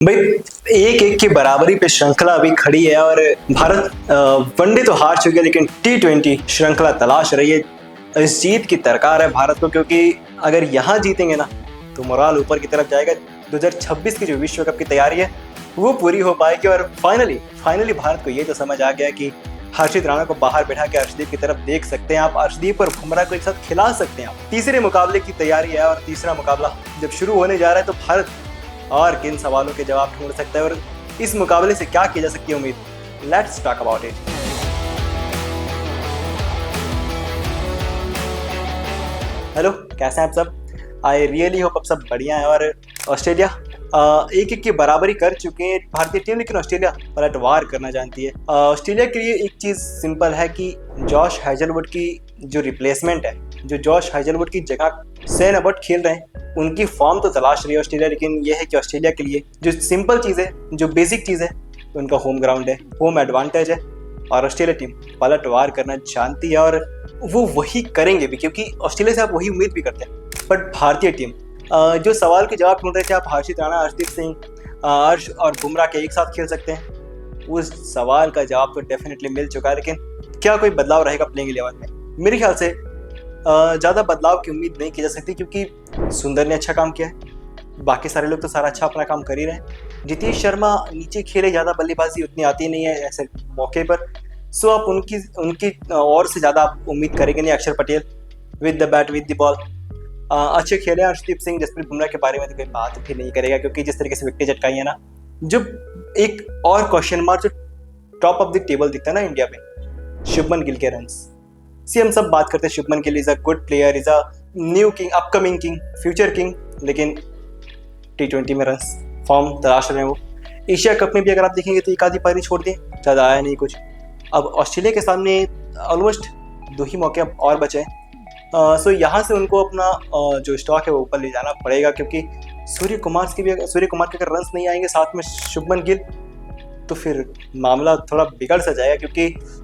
भाई, एक एक की बराबरी पे श्रृंखला अभी खड़ी है और भारत वनडे तो हार चुकी है, लेकिन T20 श्रृंखला तलाश रही है। इस जीत की दरकार है भारत को, क्योंकि अगर यहाँ जीतेंगे ना तो मोराल ऊपर की तरफ जाएगा। 2026 की जो विश्व कप की तैयारी है वो पूरी हो पाएगी और फाइनली भारत को ये तो समझ आ गया कि हर्षित राणा को बाहर बैठा के अर्शदीप की तरफ देख सकते हैं आप, अर्शदीप और बुमराह को एक साथ खिला सकते हैं आप। तीसरे मुकाबले की तैयारी है और तीसरा मुकाबला जब शुरू होने जा रहा है तो भारत और किन सवालों के जवाब ढूंढ सकता है और इस मुकाबले से क्या की जा सकती है उम्मीद। Let's talk about it. Hello, कैसे हैं आप सब? आई रियली होप आप सब बढ़िया हैं। और ऑस्ट्रेलिया एक एक की बराबरी कर चुके हैं भारतीय टीम, लेकिन ऑस्ट्रेलिया पलटवार करना जानती है। ऑस्ट्रेलिया के लिए एक चीज़ सिंपल है कि जॉश हेजलवुड की जो रिप्लेसमेंट है, जो जॉश हेजलवुड की जगह शेन अबॉट खेल रहे हैं, उनकी फॉर्म तो तलाश रही है ऑस्ट्रेलिया। लेकिन यह है कि ऑस्ट्रेलिया के लिए जो सिंपल चीज़ है, जो बेसिक चीज़ है, उनका होम ग्राउंड है, होम एडवांटेज है और ऑस्ट्रेलिया टीम पलटवार करना जानती है और वो वही करेंगे भी, क्योंकि ऑस्ट्रेलिया से आप वही उम्मीद भी करते हैं। बट भारतीय टीम जो सवाल के जवाब ढूंढ रहे थे, आप हर्षित राणा, अर्शदीप सिंह, अर्श और बुमराह के एक साथ खेल सकते हैं, उस सवाल का जवाब तो डेफिनेटली मिल चुका है। लेकिन क्या कोई बदलाव रहेगा प्लेइंग 11 में? मेरे ख्याल से ज़्यादा बदलाव की उम्मीद नहीं की जा सकती, क्योंकि सुंदर ने अच्छा काम किया है, बाकी सारे लोग तो सारा अच्छा अपना काम कर ही रहे हैं। जितेश शर्मा नीचे खेले, ज़्यादा बल्लेबाजी उतनी आती नहीं है ऐसे मौके पर, सो आप उनकी और से ज़्यादा आप उम्मीद करेंगे नहीं। अक्षर Patel with the bat with the ball अच्छे खेले। अर्शदीप सिंह, जसप्रीत बुमराह के बारे में तो कोई बात भी नहीं करेगा, क्योंकि जिस तरीके से विकेट झटकाई है ना, जो एक और क्वेश्चन मार्क जो टॉप ऑफ द टेबल दिखता है ना इंडिया में, शुभमन गिल के रन्स। हम सब बात करते हैं Shubman Gill is a good player, is a new king, upcoming king, future king, लेकिन T20 में रन्स फॉर्म तलाश रहे हैं वो। एशिया कप में भी अगर आप देखेंगे तो एक आधी पारी छोड़ दिए, ज़्यादा आया नहीं कुछ। अब ऑस्ट्रेलिया के सामने ऑलमोस्ट 2 ही मौके और बचे हैं। सो यहाँ से उनको अपना जो स्टॉक है वो ऊपर ले जाना पड़ेगा, क्योंकि सूर्य कुमार के अगर रन्स नहीं आएंगे साथ में शुभमन गिल, तो फिर मामला थोड़ा बिगड़ सा जाएगा। क्योंकि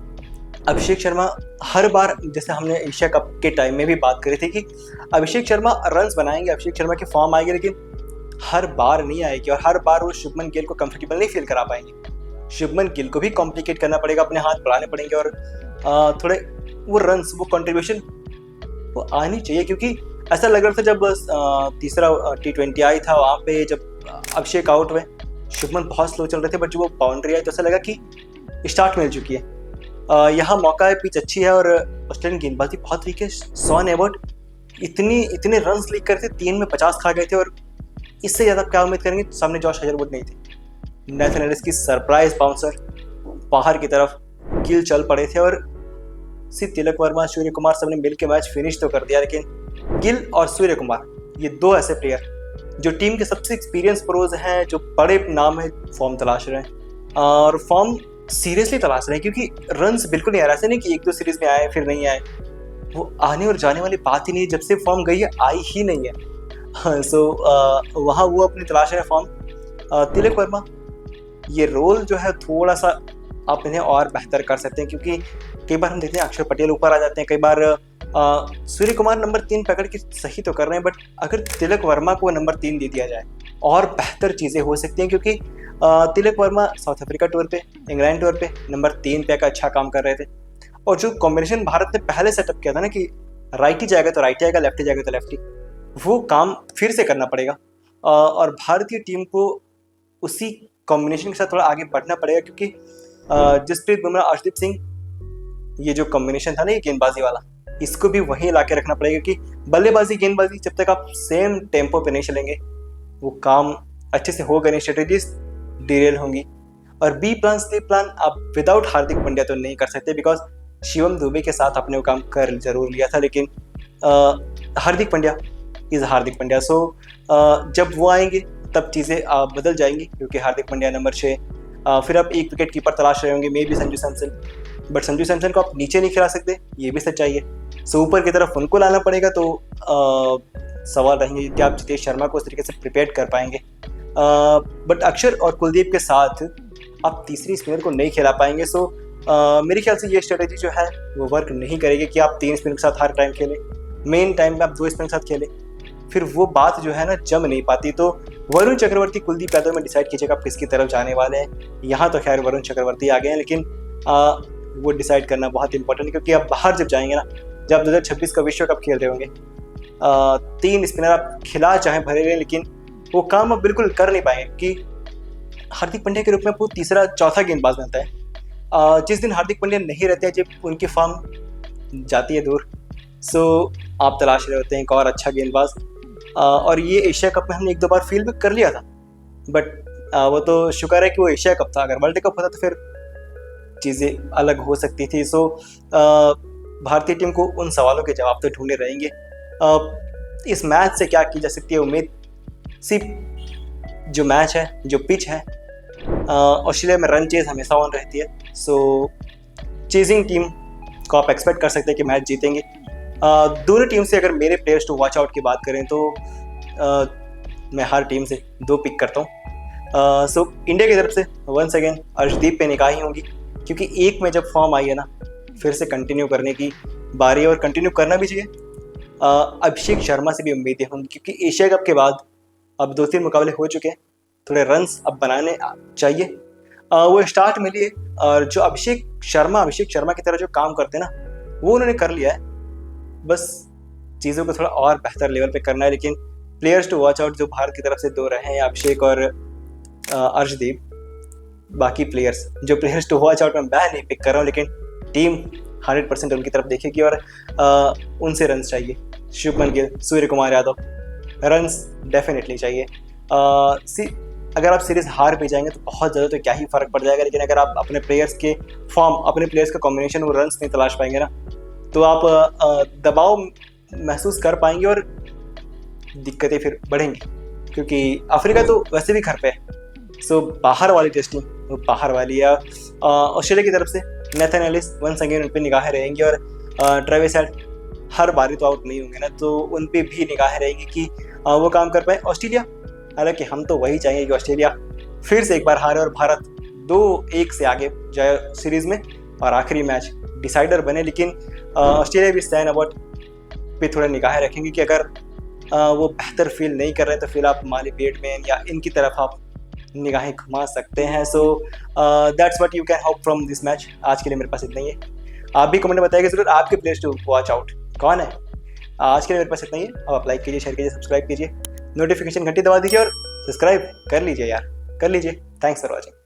अभिषेक शर्मा हर बार, जैसे हमने एशिया कप के टाइम में भी बात करी थी कि अभिषेक शर्मा रन्स बनाएंगे, अभिषेक शर्मा की फॉर्म आएगी, लेकिन हर बार नहीं आएगी और हर बार वो शुभमन गिल को कंफर्टेबल नहीं फील करा पाएंगे। शुभमन गिल को भी कॉम्प्लिकेट करना पड़ेगा, अपने हाथ बढ़ाने पड़ेंगे और थोड़े वो रन्स, वो कंट्रीब्यूशन वो आनी चाहिए। क्योंकि ऐसा लग रहा था जब तीसरा T20 आई था, वहाँ पे जब अभिषेक आउट हुए, शुभमन बहुत स्लो चल रहे थे, बट जब वो बाउंड्री आई तो ऐसा लगा कि स्टार्ट मिल चुकी है। यहाँ मौका है, पिच अच्छी है और ऑस्ट्रेलियन गेंदबाजी बहुत वीक है। शेन अबॉट इतने रन्स लीक करते, 3 में 50 खा गए थे और इससे ज़्यादा क्या उम्मीद करेंगे? सामने जॉश हेजलवुड नहीं थे। नेथन एलिस की सरप्राइज बाउंसर बाहर की तरफ, गिल चल पड़े थे और सिर्फ तिलक वर्मा, सूर्य कुमार सबने मिलकर मैच फिनिश तो कर दिया, लेकिन गिल और सूर्य कुमार, ये 2 ऐसे प्लेयर जो टीम के सबसे एक्सपीरियंस प्रोज हैं, जो बड़े नाम है, फॉर्म तलाश रहे हैं और फॉर्म सीरियसली तलाश रहे हैं। क्योंकि रन्स बिल्कुल नहीं आ रहा, ऐसे नहीं कि 1-2 सीरीज में आए फिर नहीं आए, वो आने और जाने वाली बात ही नहीं है। जब से फॉर्म गई है, आई ही नहीं है। सो वहाँ वो अपनी तलाश है फॉर्म। तिलक वर्मा, ये रोल जो है थोड़ा सा आप इन्हें और बेहतर कर सकते हैं, क्योंकि कई बार हम देखते हैं अक्षर पटेल ऊपर आ जाते हैं, कई बार सूर्य कुमार नंबर 3 पकड़ के सही तो कर रहे हैं, बट अगर तिलक वर्मा को नंबर 3 दे दिया जाए और बेहतर चीज़ें हो सकती हैं। क्योंकि Tilak Varma south Africa tour पे, इंग्लैंड टूर पे नंबर 3 पे का अच्छा काम कर रहे थे, और जो कॉम्बिनेशन भारत ने पहले सेटअप किया था ना कि राइटी जाएगा तो राइटी आएगा, लेफ्टी जाएगा तो लेफ्टी, वो काम फिर से करना पड़ेगा और भारतीय टीम को उसी कॉम्बिनेशन के साथ थोड़ा आगे बढ़ना पड़ेगा। क्योंकि जसप्रीत बुमराह, अर्शदीप सिंह, ये जो कॉम्बिनेशन था ना ये गेंदबाजी वाला, इसको भी वहीं ला के रखना पड़ेगा। कि बल्लेबाजी गेंदबाजी जब तक आप सेम टेम्पो पे नहीं चलेंगे, वो काम अच्छे से होगा नहीं, स्ट्रेटेजीज डिरेल होंगी। और बी प्लान, सी प्लान आप विदाउट हार्दिक पांड्या तो नहीं कर सकते, बिकॉज शिवम दुबे के साथ आपने वो काम कर जरूर लिया था, लेकिन हार्दिक पांड्या इज़ हार्दिक पांड्या। सो जब वो आएंगे तब चीज़ें बदल जाएंगी, क्योंकि हार्दिक पांड्या नंबर 6, फिर आप एक विकेट कीपर तलाश रहे होंगे, may be Sanju Samson, but Sanju Samson को आप नीचे नहीं खिला सकते, ये भी सच्चाई है। सो ऊपर की तरफ उनको लाना पड़ेगा, तो सवाल रहेंगे कि आप जितेश शर्मा को उस तरीके से प्रिपेयर कर पाएंगे। बट अक्षर और कुलदीप के साथ आप तीसरी स्पिनर को नहीं खिला पाएंगे। सो मेरे ख्याल से ये स्ट्रेटेजी जो है वो वर्क नहीं करेगी कि आप 3 स्पिनर के साथ हर टाइम खेलें, मेन टाइम में आप 2 स्पिनर के साथ खेलें, फिर वो बात जो है ना जम नहीं पाती। तो वरुण चक्रवर्ती, कुलदीप यादव में डिसाइड कीजिएगा आप किसकी तरफ जाने वाले हैं। यहाँ तो खैर वरुण चक्रवर्ती आ गए हैं, लेकिन वो डिसाइड करना बहुत इंपॉर्टेंट है, क्योंकि आप बाहर जब जाएंगे ना, जब 2026 का विश्व कप खेल रहे होंगे, 3 स्पिनर आप खिला चाहे भरे हुए, लेकिन वो काम आप बिल्कुल कर नहीं पाएंगे, क्योंकि हार्दिक पांड्या के रूप में वो तीसरा चौथा गेंदबाज बनता है। जिस दिन हार्दिक पांड्या नहीं रहते हैं, जब उनकी फॉर्म जाती है दूर, सो आप तलाश रहे होते हैं एक और अच्छा गेंदबाज। और ये एशिया कप में हमने 1-2 बार फील भी कर लिया था, बट वो तो शुक्र है कि वो एशिया कप था। अगर वर्ल्ड कप होता तो फिर चीज़ें अलग हो सकती थी। सो भारतीय टीम को उन सवालों के जवाब तो ढूंढने रहेंगे। इस मैच से क्या की जा सकती है उम्मीद? सिर्फ जो मैच है, जो पिच है, ऑस्ट्रेलिया में रन चेज हमेशा ऑन रहती है। सो चेजिंग टीम को आप एक्सपेक्ट कर सकते हैं कि मैच जीतेंगे। दोनों टीम से अगर मेरे प्लेयर्स टू वॉच आउट की बात करें तो मैं हर टीम से 2 पिक करता हूँ। सो इंडिया की तरफ से वंस अगेन अर्शदीप पे निगाहें होंगी, क्योंकि एक में जब फॉर्म आई है ना, फिर से कंटिन्यू करने की बारी है और कंटिन्यू करना भी चाहिए। अभिषेक शर्मा से भी उम्मीदें होंगी, क्योंकि एशिया कप के बाद अब 2-3 मुकाबले हो चुके हैं, थोड़े रन्स अब बनाने चाहिए। वो स्टार्ट मिली है, और जो अभिषेक शर्मा की तरह जो काम करते हैं ना, वो उन्होंने कर लिया है। बस चीज़ों को थोड़ा और बेहतर लेवल पे करना है। लेकिन प्लेयर्स टू वॉच आउट जो भारत की तरफ से 2 रहे हैं, अभिषेक और अर्शदीप। बाकी जो प्लेयर्स टू वॉच आउट में मैं नहीं पिक कर रहा हूँ, लेकिन टीम 100% उनकी तरफ देखेगी और उनसे रन्स चाहिए। शुभमन गिल, सूर्य कुमार यादव, रन्स डेफिनेटली चाहिए। अगर आप सीरीज हार भी जाएंगे तो बहुत ज़्यादा तो क्या ही फ़र्क पड़ जाएगा, लेकिन अगर आप अपने प्लेयर्स के फॉर्म, अपने प्लेयर्स का कॉम्बिनेशन, वो रन्स नहीं तलाश पाएंगे ना, तो आप दबाव महसूस कर पाएंगे और दिक्कतें फिर बढ़ेंगी, क्योंकि अफ्रीका तो वैसे भी घर पे है। सो बाहर वाली टेस्टिंग वो बाहर वाली है। ऑस्ट्रेलिया की तरफ से नेथन एलिस वंस अगेन उन पर निगाहें रहेंगी, और ट्रेविस हेड हर बारी तो आउट नहीं होंगे ना, तो उन पर भी निगाहें रहेंगी कि वो काम कर पाए। ऑस्ट्रेलिया, हालांकि हम तो वही चाहेंगे कि ऑस्ट्रेलिया फिर से एक बार हारे और भारत 2-1 से आगे जाए सीरीज़ में और आखिरी मैच डिसाइडर बने। लेकिन ऑस्ट्रेलिया भी स्टैन अबाउट पे थोड़ा निगाहें रखेंगे कि अगर वो बेहतर फील नहीं कर रहे हैं तो फिर आप माली बेटमैन या इनकी तरफ आप निगाहें घुमा सकते हैं। So that's what you can hope from this match. आज के लिए मेरे पास इतना ही है। आप भी कमेंट में बताइएगा जरूर आपके प्लेयर्स टू वॉच आउट कौन है। आज के लिए मेरे पास इतना ही है। आप लाइक कीजिए, शेयर कीजिए, सब्सक्राइब कीजिए, नोटिफिकेशन घंटी दबा दीजिए और सब्सक्राइब कर लीजिए यार, कर लीजिए। Thanks for watching.